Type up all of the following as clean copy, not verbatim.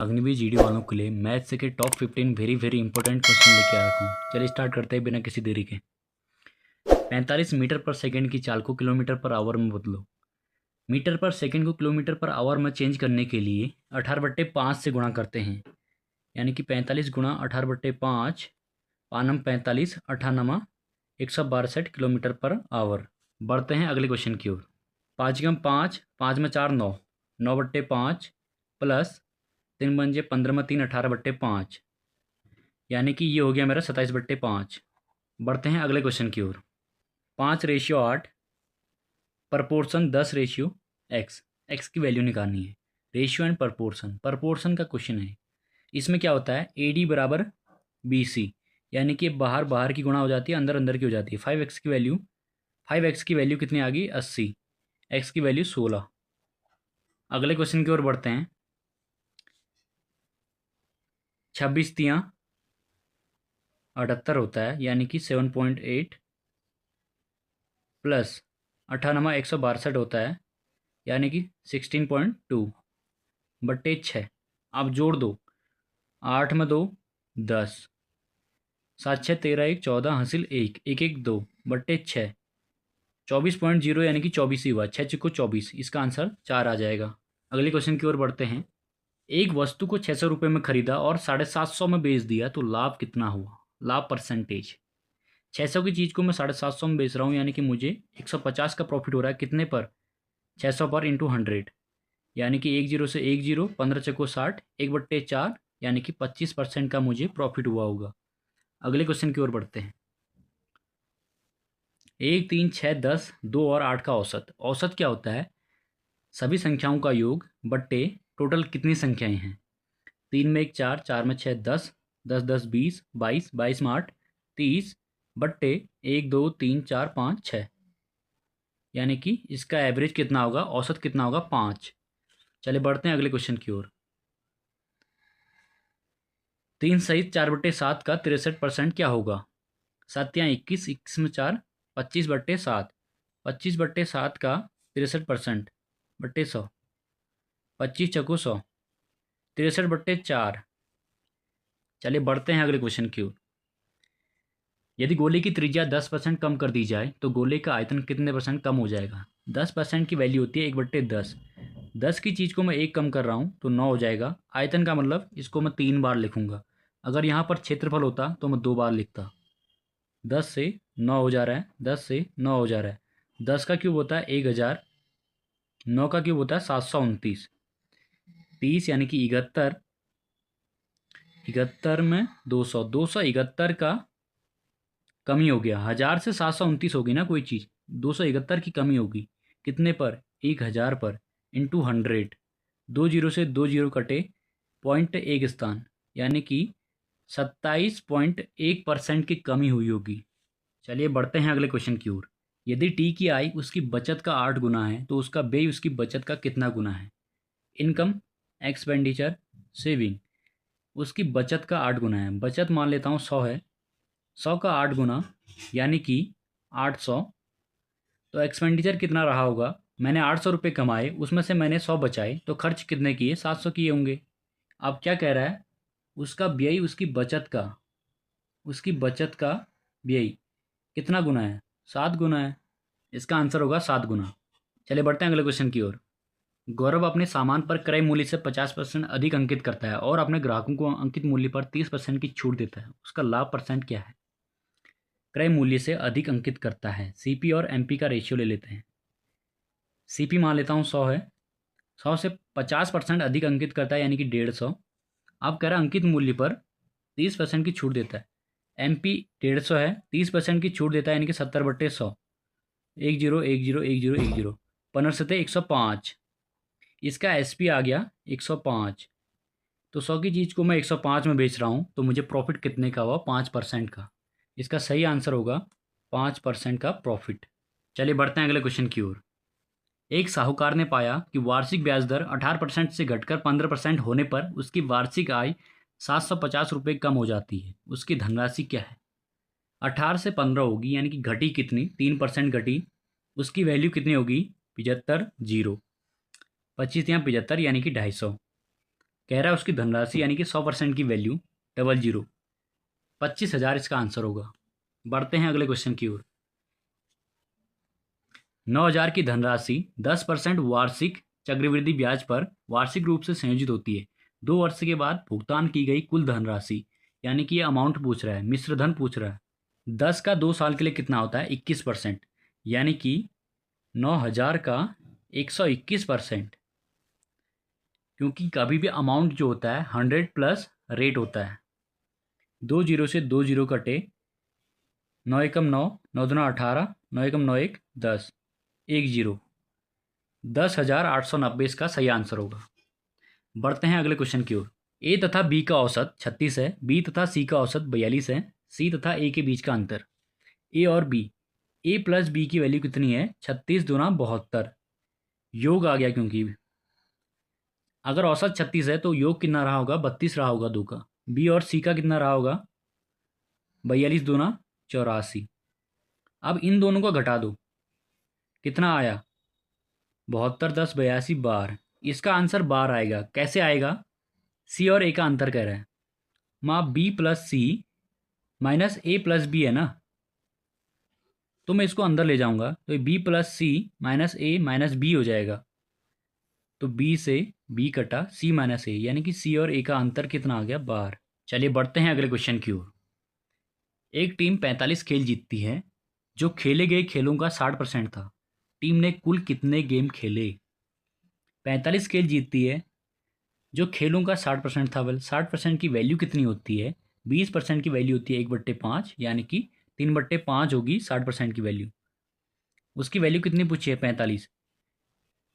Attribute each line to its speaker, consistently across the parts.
Speaker 1: Agniveer GD वालों के लिए मैथ से के top 15 very very important question लेके आ रखा हूँ। चलिए स्टार्ट करते हैं बिना किसी देरी के। 45 मीटर पर सेकंड की चाल को किलोमीटर पर आवर में बदलो। मीटर पर सेकंड को किलोमीटर पर आवर में चेंज करने के लिए 18/5 से गुणा करते हैं, यानी कि 45 गुणा 18/5, पानम 45, 18 162 किलोमीटर पर आवर। बढ़ते हैं अगले क्वेश्चन की ओर। 5 गम 5, 5 में 4 9, 9/5 प्लस 3 पंजे 15 में 3 18/5, यानी कि ये हो गया मेरा 27/5। बढ़ते हैं अगले क्वेश्चन की ओर। 5:8 प्रपोर्शन 10:x, एक्स की वैल्यू निकालनी है। रेशियो एंड प्रपोर्शन का क्वेश्चन है। इसमें क्या होता है, AD बराबर BC, यानी कि बाहर बाहर की गुणा हो जाती है, अंदर अंदर की हो जाती है। 5x की वैल्यू कितनी आ गई 80, x की वैल्यू 16। अगले क्वेश्चन की ओर बढ़ते हैं। 26 तियाँ 78 होता है, यानी कि 7.8 प्लस 98 162 होता है, यानी कि 16.2 बट्टे 6। आप जोड़ दो, 8 में 2 10, 7 6 13 1 14 हासिल 1 1 1 2 बट्टे 6, 24.0 यानी कि 24 ही हुआ। 6 चुको 24, इसका आंसर 4 आ जाएगा। अगले क्वेश्चन की ओर बढ़ते हैं। एक वस्तु को 600 रुपये में खरीदा और 750 में बेच दिया तो लाभ कितना हुआ? लाभ परसेंटेज। 600 की चीज़ को मैं 750 में बेच रहा हूँ, यानी कि मुझे 150 का प्रॉफिट हो रहा है। कितने पर? 600 पर इंटू 100, यानी कि 10 से 10, 15 चको 60, 1/4, यानी कि 25% का मुझे प्रॉफिट हुआ होगा। अगले क्वेश्चन की ओर बढ़ते हैं। 1 3 6 10 2 और 8 का औसत। औसत क्या होता है? सभी संख्याओं का योग बट्टे टोटल कितनी संख्याएं हैं। 3 में 1 4, 4 में 6 10, 10 10 20, 22, 22 में 8 30 बट्टे 1 2 3 4 5 6, यानी कि इसका एवरेज कितना होगा, औसत कितना होगा 5। चलिए बढ़ते हैं अगले क्वेश्चन की ओर। 3 सहित 4/7 का 63% क्या होगा? 7 या 21, 21 में 4 25/7, 25/7 का 63% बट्टे 100, 25 चको 100, 63/4। चलिए बढ़ते हैं अगले क्वेश्चन की ओर। यदि गोले की त्रिज्या 10% कम कर दी जाए तो गोले का आयतन कितने परसेंट कम हो जाएगा? 10% की वैल्यू होती है 1/10। 10 की चीज़ को मैं 1 कम कर रहा हूँ तो 9 हो जाएगा। आयतन का मतलब इसको मैं 3 बार लिखूंगा। अगर यहाँ पर क्षेत्रफल होता तो मैं 2 बार लिखता। 10 से 9 हो जा रहा है, 10 से 9 हो जा रहा है। 10 का क्यूब होता है 1000, 9 का क्यूब होता है 729, 30 यानी कि 71, 71 में 200, 271 का कमी हो गया। 1000 से 729 होगी ना कोई चीज़, 271 की कमी होगी। कितने पर? 1000 पर इंटू 100। 2 0 से 2 0 कटे, 0.1 स्थान, यानी कि 27.1% की कमी हुई होगी। चलिए बढ़ते हैं अगले क्वेश्चन की ओर। यदि टी की आय उसकी बचत का 8 गुना है तो उसका व्यय उसकी बचत का कितना गुना है? Income, expenditure, saving. उसकी बचत का 8 गुना है। बचत मान लेता हूँ 100 है, 100 का 8 गुना यानी कि 800। तो एक्सपेंडिचर कितना रहा होगा? मैंने 800 रुपये कमाए, उसमें से मैंने 100 बचाए, तो खर्च कितने किए? 700 किए होंगे। अब क्या कह रहा है? उसका व्यय उसकी बचत का व्यय कितना गुना है? 7 गुना है। इसका आंसर होगा 7 गुना। चलिए बढ़ते हैं अगले क्वेश्चन की ओर। गौरव अपने सामान पर क्रय मूल्य से 50% अधिक अंकित करता है और अपने ग्राहकों को अंकित मूल्य पर 30% की छूट देता है। उसका लाभ परसेंट क्या है? क्रय मूल्य से अधिक अंकित करता है। CP और MP का रेशियो ले लेते हैं। CP मान लेता हूँ 100 है, 100 से 50% अधिक अंकित करता है, यानी कि 150। अब कह रहा है अंकित मूल्य पर 30% की छूट देता है। MP 150 है, 30% की छूट देता है, यानी कि 70/100, 10 10 10 10, 15 से 105। इसका SP आ गया 105। तो 100 की चीज़ को मैं 105 में बेच रहा हूँ तो मुझे प्रॉफिट कितने का हुआ? 5% का। इसका सही आंसर होगा 5% का प्रॉफिट। चलिए बढ़ते हैं अगले क्वेश्चन की ओर। एक साहूकार ने पाया कि वार्षिक ब्याज दर 18% से घटकर 15% होने पर उसकी वार्षिक आय 750 रुपये कम हो जाती है। उसकी धनराशि क्या है? 18 से 15 होगी, यानी कि घटी कितनी? 3% घटी। उसकी वैल्यू कितनी होगी? 75 0, 25 या 75, यानी कि 250। कह रहा है उसकी धनराशि यानी कि 100% की वैल्यू 00, 25,000 इसका आंसर होगा। बढ़ते हैं अगले क्वेश्चन की ओर। 9,000 की धनराशि 10% वार्षिक चक्रवृद्धि ब्याज पर वार्षिक रूप से संयोजित होती है। 2 वर्ष के बाद भुगतान की गई कुल धनराशि, यानी कि ये अमाउंट पूछ रहा है, मिश्र धन पूछ रहा है। 10 का 2 साल के लिए कितना होता है? 21%, यानी कि 9,000 का 121%, क्योंकि कभी भी अमाउंट जो होता है 100 प्लस रेट होता है। 2 जीरो से 2 जीरो कटे, 9 एकम 9, 9 दूना 18, 9 एकम 9 1 10, 1 जीरो, 10,890 इसका सही आंसर होगा। बढ़ते हैं अगले क्वेश्चन की ओर। ए तथा बी का औसत 36 है, बी तथा सी का औसत 42 है, सी तथा ए के बीच का अंतर। ए और बी, ए प्लस बी की वैल्यू कितनी है? 36 दूना 72, योग आ गया, क्योंकि अगर औसत 36 है तो योग कितना रहा होगा? 32 रहा होगा 2 का। बी और सी का कितना रहा होगा? 42 दूना 84। अब इन दोनों को घटा दो, कितना आया? 72 10 82 12, इसका आंसर 12 आएगा। कैसे आएगा? सी और ए का अंतर कह रहा है। माँ बी प्लस सी माइनस ए प्लस बी है ना, तो मैं इसको अंदर ले जाऊंगा तो बी प्लस सी माइनस ए माइनस बी हो जाएगा। तो बी से बी कटा, सी माइनस ए, यानी कि सी और ए का अंतर कितना आ गया? 12। चलिए बढ़ते हैं अगले क्वेश्चन की ओर। एक टीम 45 खेल जीतती है, जो खेले गए खेलों का 60% था। टीम ने कुल कितने गेम खेले? 45 खेल जीतती है, जो खेलों का 60% था। वेल 60% की वैल्यू कितनी होती है? 20% की वैल्यू होती है 1/5, यानी कि 3/5 होगी 60% की वैल्यू। उसकी वैल्यू कितनी पूछी है? 45।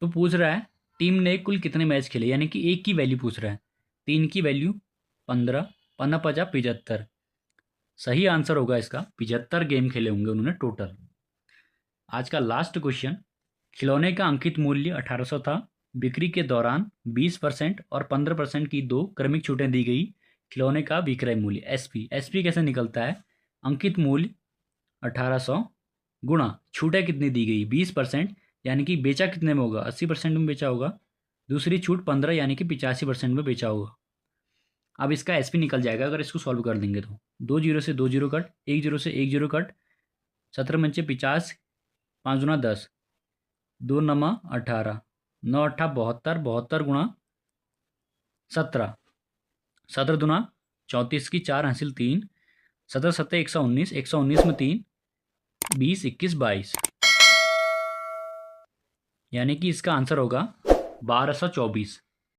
Speaker 1: तो पूछ रहा है टीम ने कुल कितने मैच खेले, यानी कि एक की वैल्यू पूछ रहा है। 3 की वैल्यू 15, 15 50 75, सही आंसर होगा इसका 75 गेम खेले होंगे उन्होंने टोटल। आज का लास्ट क्वेश्चन। खिलौने का अंकित मूल्य 1800 था। बिक्री के दौरान 20% और 15% की 2 क्रमिक छूटें दी गई। खिलौने का विक्रय मूल्य एसपी। एसपी कैसे निकलता है? अंकित मूल्य 1800 गुणा छूटें कितनी दी गई? 20%, यानी कि बेचा कितने में होगा? 80% में बेचा होगा। दूसरी छूट 15, यानी कि 85% में बेचा होगा। अब इसका एसपी निकल जाएगा अगर इसको सॉल्व कर देंगे तो। 2 जीरो से 2 जीरो कट, 1 जीरो से 1 जीरो कट, 17 पंचे 50, 5 दूना 10, 2 नमा 18, 9 अट्ठा 72, 72 गुणा 17, 17 दूना 34 की 4 हासिल 3, 17 सत्ते 119, 119 में 3, 20 21 22, यानी कि इसका आंसर होगा 1224।